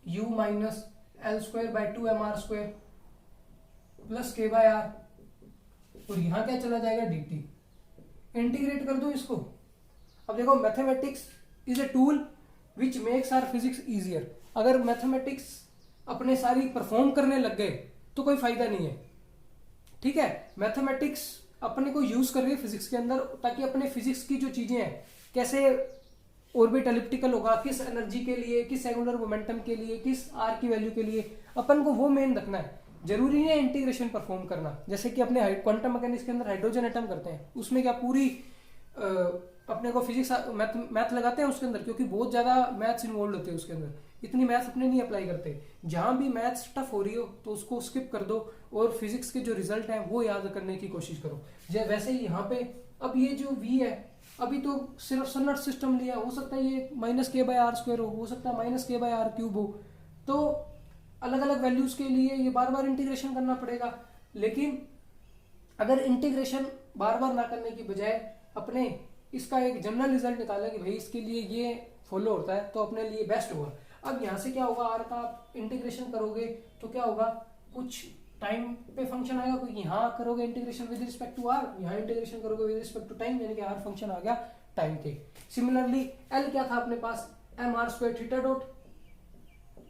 Speaker 1: U minus L square by 2 M R square plus K by R, और यहां क्या चला जाएगा डी टी। इंटीग्रेट कर दो इसको। अब देखो mathematics is a tool which makes our physics easier. अगर मैथमेटिक्स अपने सारी परफॉर्म करने लग गए तो कोई फायदा नहीं है, ठीक है। मैथमेटिक्स अपने को यूज कर रही है फिजिक्स के अंदर, ताकि अपने फिजिक्स की जो चीजें हैं, कैसे ऑर्बिट एलिप्टिकल होगा, किस एनर्जी के लिए, किस एंगुलर मोमेंटम के लिए, किस आर की वैल्यू के लिए, अपन को वो मेन रखना है। जरूरी नहीं है इंटीग्रेशन परफॉर्म करना, जैसे कि अपने क्वांटम मैकेनिक्स के अंदर हाइड्रोजन एटम करते हैं, उसमें क्या पूरी अपने को फिजिक्स मैथ लगाते हैं उसके अंदर, क्योंकि बहुत ज्यादा मैथ्स इन्वॉल्व होते हैं उसके अंदर, इतनी मैथ्स अपने नहीं अप्लाई करते। जहां भी मैथ्स टफ हो रही हो तो उसको स्किप कर दो और फिजिक्स के जो रिजल्ट है वो याद करने की कोशिश करो। वैसे ही यहाँ पे अब ये जो v है, अभी तो सिर्फ सन्नट सिस्टम लिया, हो सकता है ये माइनस के बाय आर स्क्वायर हो सकता है माइनस के बाय आर क्यूब हो, तो अलग अलग वैल्यूज के लिए ये बार बार इंटीग्रेशन करना पड़ेगा। लेकिन अगर इंटीग्रेशन बार बार ना करने की बजाय अपने इसका एक जनरल रिजल्ट निकाला कि भाई इसके लिए ये फॉलो होता है तो अपने लिए बेस्ट होगा। अब यहाँ से क्या होगा, आर का आप इंटीग्रेशन करोगे तो क्या होगा, कुछ टाइम पे फंक्शन आएगा, क्योंकि यहाँ करोगे integration with respect to R, यहाँ इंटीग्रेशन करोगे विद रिस्पेक्ट टू टाइम, यानी कि आर फंक्शन आ गया टाइम के। सिमिलरली एल क्या था अपने पास, M R square theta dot,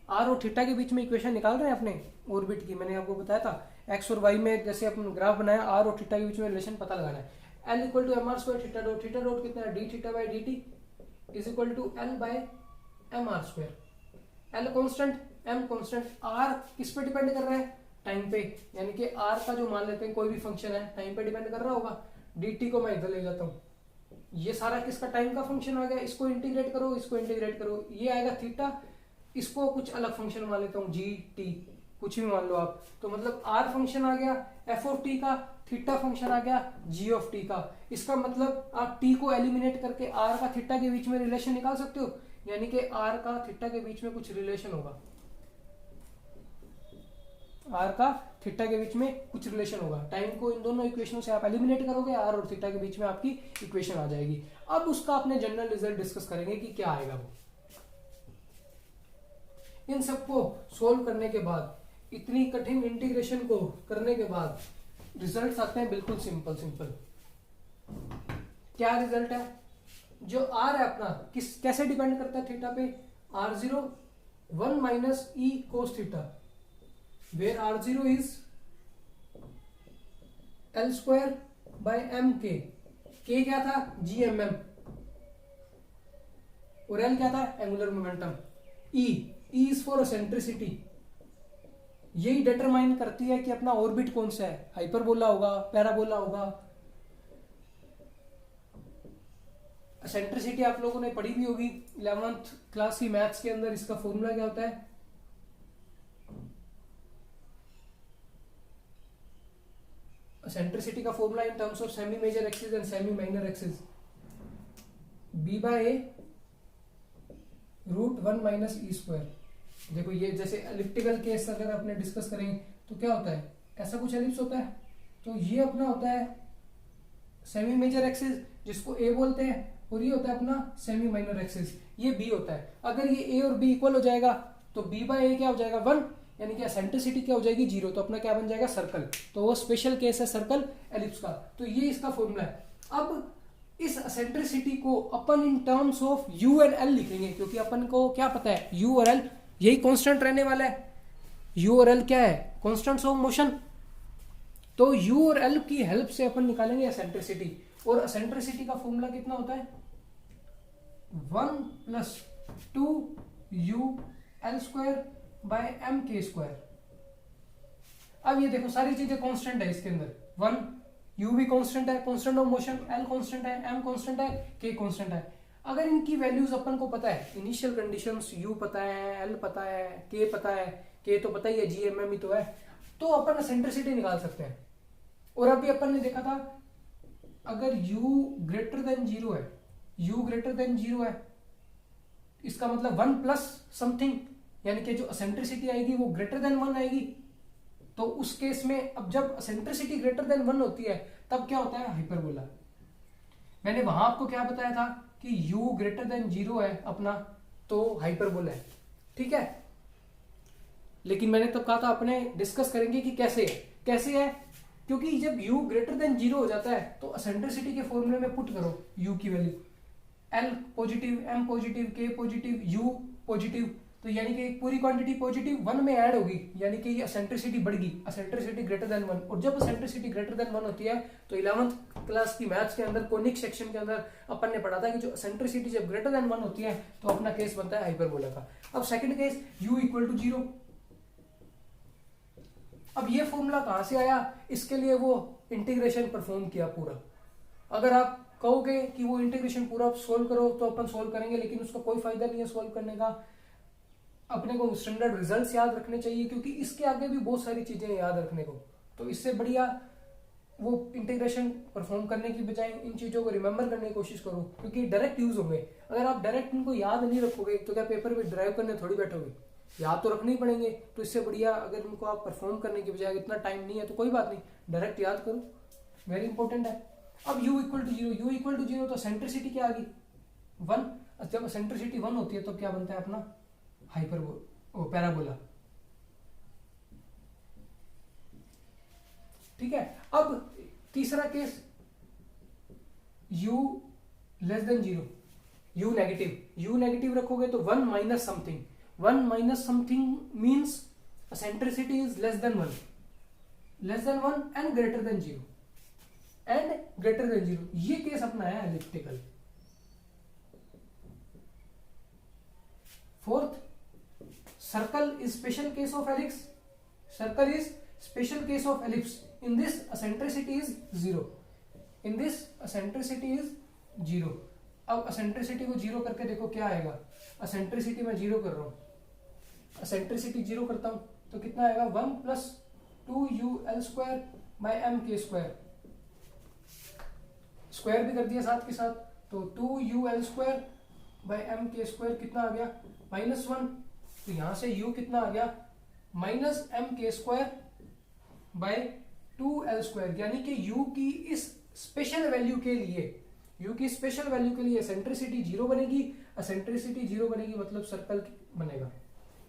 Speaker 1: R और थीटा के बीच में इक्वेशन निकाल रहे हैं अपने ऑर्बिट की, मैंने आपको बताया था एक्स और वाई में जैसे अपन ग्राफ बनाया, आर और थीटा के बीच में रिलेशन पता लगाना है। L equal to M R square theta dot कितना है, D theta by D T is equal to L by M R square. L constant, M constant, R किस पे डिपेंड कर रहा है, टाइम पे, यानी कि आर का जो मान लेते हैं कोई भी फंक्शन है टाइम पे डिपेंड कर रहा होगा। डी टी को मैं इधर ले जाता हूँ, ये सारा किसका टाइम का फंक्शन आ गया, इसको इंटीग्रेट करो, इसको इंटीग्रेट करो, ये आएगा थीटा, इसको कुछ अलग फंक्शन मान लेता हूँ जी टी, कुछ भी मान लो आप, तो मतलब आर फंक्शन आ गया एफ ऑफ टी का, थीटा फंक्शन आ गया जी ऑफ टी का। इसका मतलब आप टी को एलिमिनेट करके आर का थीटा के बीच में रिलेशन निकाल सकते हो, यानी कि आर का थीटा के बीच में कुछ रिलेशन होगा, आर का थीटा के बीच में कुछ रिलेशन होगा। टाइम को इन दोनों इक्वेशनों से आप एलिमिनेट करोगे, आर और थीटा के बीच में आपकी इक्वेशन आ जाएगी। अब उसका अपने जनरल रिजल्ट डिस्कस करेंगे कि क्या आएगा वो। इन सबको सोल्व करने के बाद, इतनी कठिन इंटीग्रेशन को करने के बाद रिजल्ट्स आते हैं बिल्कुल सिंपल सिंपल। क्या रिजल्ट है, जो आर है अपना कैसे डिपेंड करता है थीटा पे, r0 1 minus E cos theta, where r0 is l square by M K क्या था GMM और l क्या था angular momentum. E is for eccentricity, यही डिटरमाइन करती है कि अपना ऑर्बिट कौन सा है, हाइपरबोला होगा, पैराबोला होगा। एसेंट्रिसिटी आप लोगों ने पढ़ी भी होगी 11th क्लास की मैथ्स के अंदर, इसका फॉर्मूला क्या होता है, एसेंट्रिसिटी का formula in terms of semi major axis and semi minor axis, b by a root 1 minus E square. देखो ये जैसे एलिप्टिकल केस अगर अपने डिस्कस करें तो क्या होता है, ऐसा कुछ एलिप्स होता है, तो ये अपना होता है सेमी मेजर एक्सिस जिसको a बोलते हैं, और ये होता है अपना सेमी माइनर एक्सिस, ये b होता है। अगर ये a और b इक्वल हो जाएगा तो b बाय a क्या हो जाएगा 1, यानी कि एसेंट्रिसिटी क्या हो जाएगी 0, तो अपना क्या बन जाएगा सर्कल, तो वो स्पेशल केस है सर्कल एलिप्स का। तो ये इसका फॉर्मूला है। अब इस एसेंट्रिसिटी को अपन in terms of u and l लिखेंगे, क्योंकि अपन को क्या पता है u और l यही कांस्टेंट रहने वाला है, u और l क्या है कांस्टेंट्स ऑफ मोशन, तो u और l की हेल्प से अपन निकालेंगे एसेंट्रिसिटी। और एसेंट्रिसिटी का फॉर्मूला कितना होता है 1 plus 2 u l square by M K square. अब ये देखो सारी चीजें कांस्टेंट है इसके अंदर, 1 u भी कांस्टेंट है, constant of motion, l constant है, m कांस्टेंट है, k कांस्टेंट है। अगर इनकी वैल्यूज अपन को पता है, इनिशियल कंडीशंस u पता है, l पता है, k पता है, k तो पता ही है GMM ही तो है। तो अपन एसेंट्रिसिटी निकाल सकते हैं। और अभी अपन ने देखा था अगर u ग्रेटर देन 0 है, u ग्रेटर देन 0 है, इसका मतलब 1 प्लस समथिंग, यानी कि जो एसेंट्रिसिटी आएगी वो ग्रेटर देन 1 आएगी। तो उस केस में अब जब एसेंट्रिसिटी ग्रेटर देन 1 होती है तब क्या होता है, हाइपरबोला। मैंने वहां आपको क्या बताया था कि u ग्रेटर देन 0 है अपना, तो हाइपरबोला है, ठीक है। लेकिन मैंने तब कहा था अपने डिस्कस करेंगे कि कैसे है, क्योंकि जब u ग्रेटर देन 0 हो जाता है तो एसेंट्रिसिटी के फॉर्मूले में पुट करो u की value, l positive, m positive, k positive, u positive, तो यानी कि पूरी क्वांटिटी पॉजिटिव 1 में ऐड होगी, यानी कि ये एसेंट्रिसिटी बढ़ गई, एसेंट्रिसिटी ग्रेटर देन 1। और जब एसेंट्रिसिटी ग्रेटर देन 1 होती है तो 11th क्लास की मैथ्स के अंदर कोनिक सेक्शन के अंदर अपन ने पढ़ा था कि जो एसेंट्रिसिटी जब ग्रेटर देन 1 होती है तो अपना केस बनता है हाइपरबोला का। अब second case u equal to 0। अब ये फॉर्मूला कहां से आया, इसके लिए वो इंटीग्रेशन परफॉर्म किया पूरा। अगर आप कहोगे कि वो इंटीग्रेशन पूरा सोल्व करो तो अपन सोल्व करेंगे, लेकिन उसका कोई फायदा नहीं है सोल्व करने का। अपने को स्टैंडर्ड रिजल्ट्स याद रखने चाहिए, क्योंकि इसके आगे भी बहुत सारी चीजें याद रखने को, तो इससे बढ़िया वो इंटीग्रेशन परफॉर्म करने की बजाय इन चीजों को रिमेंबर करने की कोशिश करो, क्योंकि डायरेक्ट यूज होंगे। अगर आप डायरेक्ट इनको याद नहीं रखोगे तो क्या पेपर में ड्राइव करने थोड़ी बैठोगे, याद तो रखने ही पड़ेंगे। तो इससे बढ़िया अगर इनको आप परफॉर्म करने की बजाय, इतना टाइम नहीं है तो कोई बात नहीं, डायरेक्ट याद करो, वेरी इंपॉर्टेंट है। अब u equal to 0, u equal to 0 तो सेंट्रिसिटी क्या आ गई 1। जब सेंट्रिसिटी 1 होती है तो क्या बनता है अपना पैराबोला, ठीक है। अब तीसरा case u less than 0, u negative रखोगे तो 1 minus something, 1 minus something means centricity is less than 1 and greater than 0 ये केस अपना है elliptical. Fourth, circle is special case of ellipse, circle is special case of ellipse. In this eccentricity is 0, अब eccentricity को 0 करके देखो क्या आएगा। Eccentricity में 0 कर रहा हूं, एसेंट्रिसिटी 0 करता हूं तो कितना आएगा 1 plus 2u_l square by m_k square, square भी कर दिया साथ के साथ, तो 2u_l square by m_k square कितना आ गया -1। तो यहां से u कितना आ गया -m_k square by 2l square, यानी कि u की इस स्पेशल वैल्यू के लिए एसेंट्रिसिटी 0 बनेगी। एसेंट्रिसिटी 0 बनेगी मतलब सर्कल बनेगा,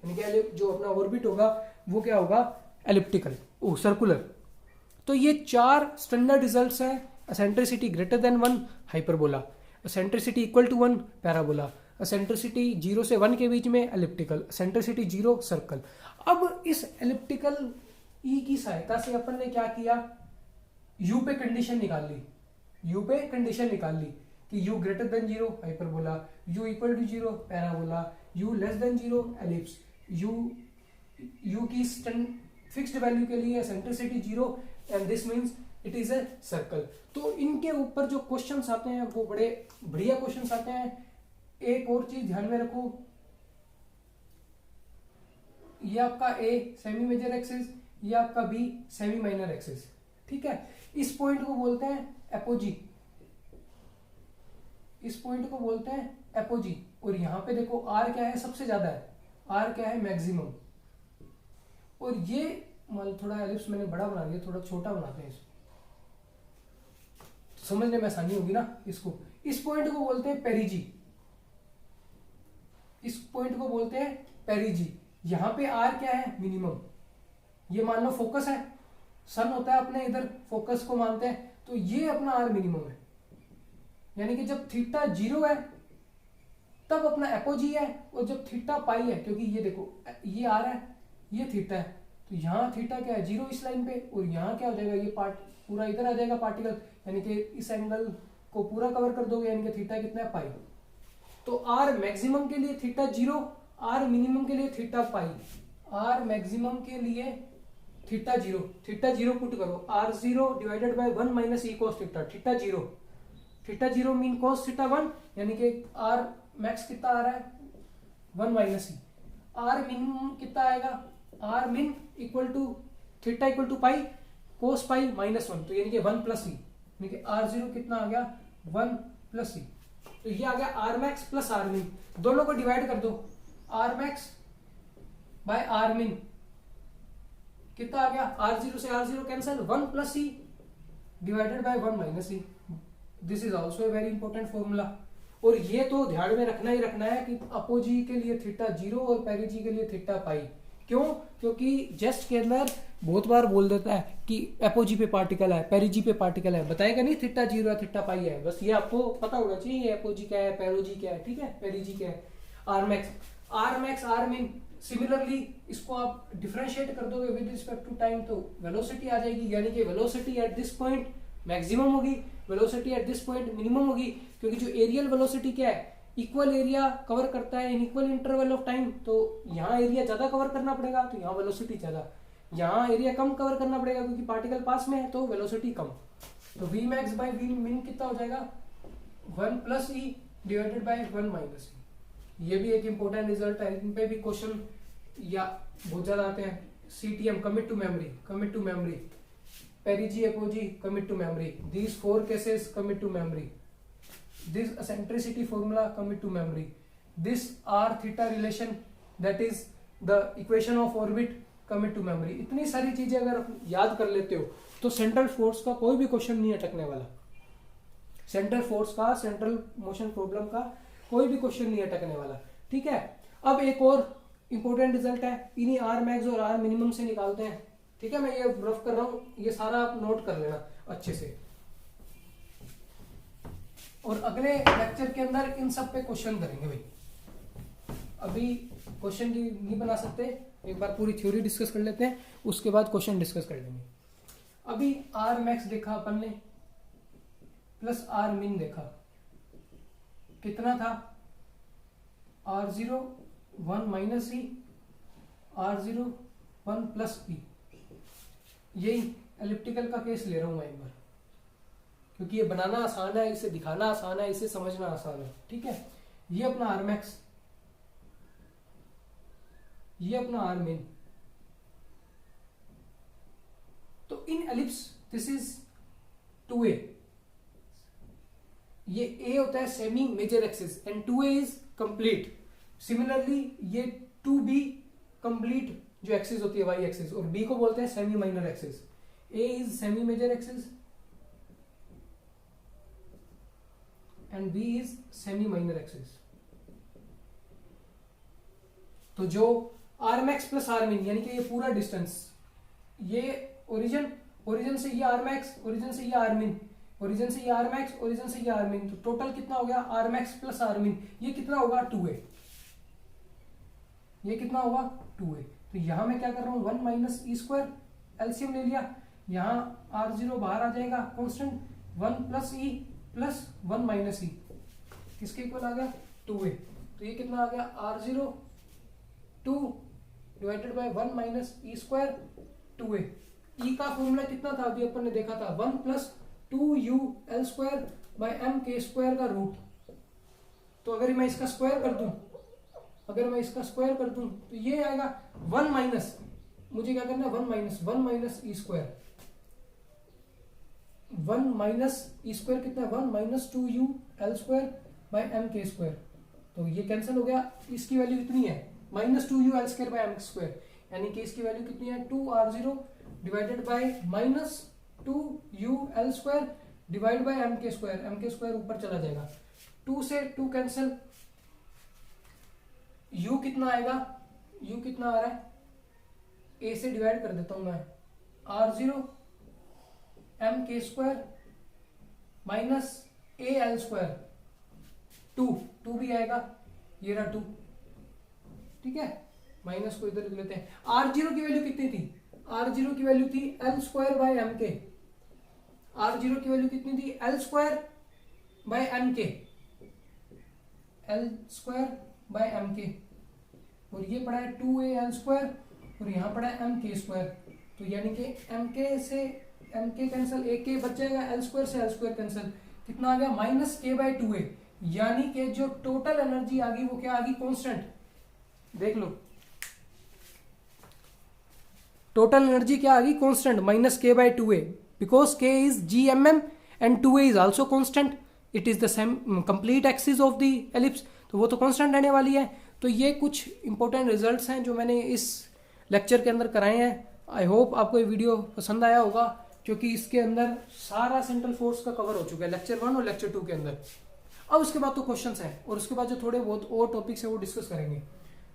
Speaker 1: यानी कि जो अपना ऑर्बिट होगा वो क्या होगा, एलिप्टिकल, सर्कुलर। तो ये 4 स्टैंडर्ड रिजल्ट्स हैं। Eccentricity greater than 1 hyperbola, eccentricity equal to 1 parabola, eccentricity 0 से 1 के बीच में एलिप्टिकल, एसेंट्रिसिटी 0 सर्कल। अब इस एलिप्टिकल ई की सहायता से अपन ने क्या किया, u पे कंडीशन निकाल ली कि u greater than 0 hyperbola, u equal to 0 parabola, u less than 0 ellipse, u की फिक्स्ड वैल्यू के लिए eccentricity 0 and this means it is a circle. तो इनके ऊपर जो क्वेश्चंस आते हैं वो बड़े बढ़िया क्वेश्चंस आते हैं। एक और चीज ध्यान में रखो, ये आपका A सेमी मेजर एक्सिस, ये आपका B सेमी माइनर एक्सिस, ठीक है। इस पॉइंट को बोलते हैं एपोजी, और यहां पे देखो R क्या है, सबसे ज्यादा है, R क्या है मैक्सिमम। और ये मतलब थोड़ा एलिप्स मैंने बड़ा बना दिया, थोड़ा छोटा बनाते हैं इसको, समझने में आसानी होगी ना इसको। इस पॉइंट को बोलते हैं पेरिजी, यहां पे R क्या है मिनिमम। ये मान लो फोकस है, सन होता है अपने इधर, फोकस को मानते हैं, तो ये अपना R मिनिमम है, यानी कि जब थीटा 0 है तब अपना एपोजी है, और जब थीटा पाई है, क्योंकि ये देखो ये R है ये थीटा है, तो यहाँ थीटा क्या है 0 इस लाइन पे, और यहाँ क्या हो जाएगा ये पार्ट पूरा इधर आ जाएगा पार्टिकल, यानी कि इस एंगल को पूरा कवर कर दोगे, यानी कि थीटा कितना है पाई। तो R मैक्सिमम के लिए थीटा 0, R मिनिमम के लिए थीटा पाई, R मैक्सिमम के लिए थीटा 0 पुट करो, R0 divided by 1 minus e cos theta 0 mean cos theta 1, यानी कि R मैक्स कितना आ रहा है 1 माइनस e। R मिनिमम कितना आएगा, R min equal to theta equal to pi cos pi minus 1, तो यानी कि 1 प्लस ई, यानी कि आर जीरो कितना आ गया 1 प्लस ई। तो ये आ गया आर मैक्स प्लस आर मिन, दोनों को डिवाइड कर दो, आर मैक्स बाय आर मिन कितना आ गया, आर जीरो से R zero cancel, 1 plus E divided by 1 minus E. This is also a very important formula. और ये तो ध्यान में रखना ही रखना है कि अपोजी के लिए थीटा 0 और पेरिजी के लिए थीटा पाई। क्यों? क्योंकि जेस्ट के अंदर बहुत बार बोल देता है कि एपोजी पे पार्टिकल है, पेरिजी पे पार्टिकल है, बताएगा नहीं थीटा 0 है थीटा पाई है, बस ये आपको पता होना चाहिए एपोजी क्या है, पेरोजी क्या है, ठीक है, पेरिजी क्या है। R max R min, similarly इसको आप डिफरेंशिएट कर दोगे विद रिस्पेक्ट टू टाइम तो वेलोसिटी आ जाएगी, यानी कि velocity at this point maximum होगी, velocity at this point minimum होगी, क्योंकि जो एरियल वेलोसिटी क्या है, इक्वल एरिया कवर करता है in equal interval of time, तो यहाँ एरिया ज्यादा कवर करना पड़ेगा तो यहाँ वेलोसिटी ज्यादा, यहाँ एरिया कम कवर करना पड़ेगा क्योंकि पार्टिकल पास में है तो वेलोसिटी कम। तो वी मैक्स बाई वी मिन कितना हो जाएगा 1 plus E divided by 1 minus E. ये भी एक इंपॉर्टेंट रिजल्ट है, इन पे भी क्वेश्चन या बहुत ज्यादा आते हैं। CTM commit to memory, perigee apogee commit to memory, these 4 cases commit to memory, this eccentricity formula commit to memory, this r theta relation that is the equation of orbit commit to memory। इतनी सारी चीजें अगर आप याद कर लेते हो तो सेंट्रल फोर्स का कोई भी क्वेश्चन नहीं अटकने वाला, सेंट्रल फोर्स का, सेंट्रल मोशन प्रॉब्लम का कोई भी क्वेश्चन नहीं अटकने वाला, ठीक है। अब एक और इंपॉर्टेंट रिजल्ट है, इन्हीं आर मैक्स और आर मिनिमम से निकालते हैं, ठीक है। मैं ये रफ कर रहा हूं, ये सारा आप नोट कर लेना अच्छे से, और अगले लेक्चर के अंदर इन सब पे क्वेश्चन करेंगे भाई। अभी क्वेश्चन की नहीं बना सकते, एक बार पूरी थ्योरी डिस्कस कर लेते हैं, उसके बाद क्वेश्चन डिस्कस कर लेंगे। अभी आर मैक्स देखा अपन ने प्लस आर मिन देखा, कितना था R zero 1 minus E, R zero 1 plus E. यही एलिप्टिकल का केस ले रहा हूं मैं एक बार, क्योंकि ये बनाना आसान है, इसे दिखाना आसान है, इसे समझना आसान है, ठीक है। ये अपना आर मैक्स, ये अपना आर मिन। तो इन एलिप्स दिस इज 2a, ये a होता है semi major axis and 2a is complete. Similarly ये 2b कंप्लीट जो एक्सिस होती है वाई एक्सिस, और b को बोलते हैं semi minor axis. a is semi major axis and b is semi minor axis. तो जो आर मैक्स प्लस आर मिन, यानी कि ये पूरा डिस्टेंस, ये ओरिजिन से ये आर मैक्स, ओरिजिन से ये आर मिन, ओरिजिन से ये आर मैक्स, ओरिजिन से ये आर मिन, तो टोटल कितना हो गया आर मैक्स प्लस आर मिन। ये कितना होगा 2a, ये कितना होगा 2a। तो यहां मैं क्या कर रहा हूं 1 माइनस ई स्क्वायर, एलसीएम ले लिया, यहां आर जीरो बाहर आ जाएगा constant, 1 plus E plus 1 minus E, किसके इक्वल आ गया 2a। तो ये कितना आ गया R zero 2 divided by 1 minus E square 2a। E का फॉर्मूला कितना था अभी अपन ने देखा था 1 plus 2u L square by M K square का रूट। तो अगर मैं इसका स्क्वायर कर दूं, तो ये आएगा 1 माइनस, मुझे क्या करना है 1 minus E square, 1 minus E square कितना है 1 minus 2u L square by M K square. तो ये कैंसिल हो गया, इसकी वैल्यू कितनी है minus 2u L square by M square, यानी कि इसकी वैल्यू कितनी है 2r0 divided by minus 2u L square divide by M K square ऊपर चला जाएगा, 2 से 2 कैंसिल, u कितना आएगा, u कितना आ रहा है, a से डिवाइड कर देता हूं मैं, r0 M K square minus A L square, 2 भी आएगा, ये रहा 2, ठीक है। माइनस को इधर लिख लेते हैं। r0 की वैल्यू कितनी थी, r0 की वैल्यू थी एल स्क्वायर बाय एम के, r0 की वैल्यू कितनी थी एल स्क्वायर बाय एम के, एल स्क्वायर बाय एम के, और ये पड़ा है 2a एल स्क्वायर, और यहाँ पड़ा है एम के स्क्वायर। तो यानी कि एम के से एम के कैंसिल, एक के बच जाएगा, एल स्क्वायर से एल स्क्वायर कैंसिल, कितना आ गया माइनस के बाय 2a, यानी कि जो टोटल एनर्जी आ गई वो क्या आ गई कांस्टेंट। देख लो टोटल एनर्जी क्या आ गई, constant minus k by 2a, because k is gmm and 2a is also constant, it is the same complete axis of the ellipse, तो वो तो कांस्टेंट रहने वाली है। तो ये कुछ इंपॉर्टेंट रिजल्ट्स हैं जो मैंने इस लेक्चर के अंदर कराए हैं। आई होप आपको ये वीडियो पसंद आया होगा, क्योंकि इसके अंदर सारा सेंट्रल फोर्स का कवर हो चुका है लेक्चर 1 और लेक्चर 2 के अंदर। अब उसके बाद तो क्वेश्चंस हैं, और उसके बाद जो थोड़े बहुत और टॉपिक्स हैं वो डिस्कस करेंगे,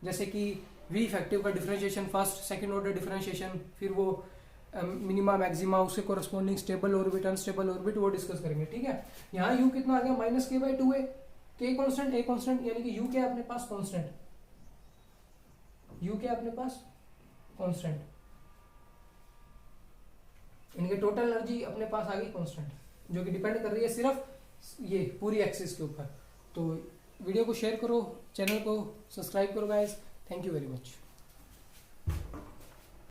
Speaker 1: जैसे कि वी इफेक्टिव का differentiation, first second order differentiation, फिर वो मिनिमा मैक्सिमा, उसके corresponding stable orbit, unstable orbit, वो डिस्कस करेंगे। ठीक है, यहाँ यू कितना आ गया, minus k by 2a, k constant, a constant, यानी कि यू क्या है अपने पास, कॉन्स्टेंट, यू क्या है अपने पास, कॉन्स्टेंट, इनके टोटल एनर्जी अपने पास आ गई कांस्टेंट, जो कि डिपेंड कर रही है सिर्फ ये पूरी एक्सिस के ऊपर। तो वीडियो को शेयर करो, चैनल को सब्सक्राइब करो guys, thank you very much.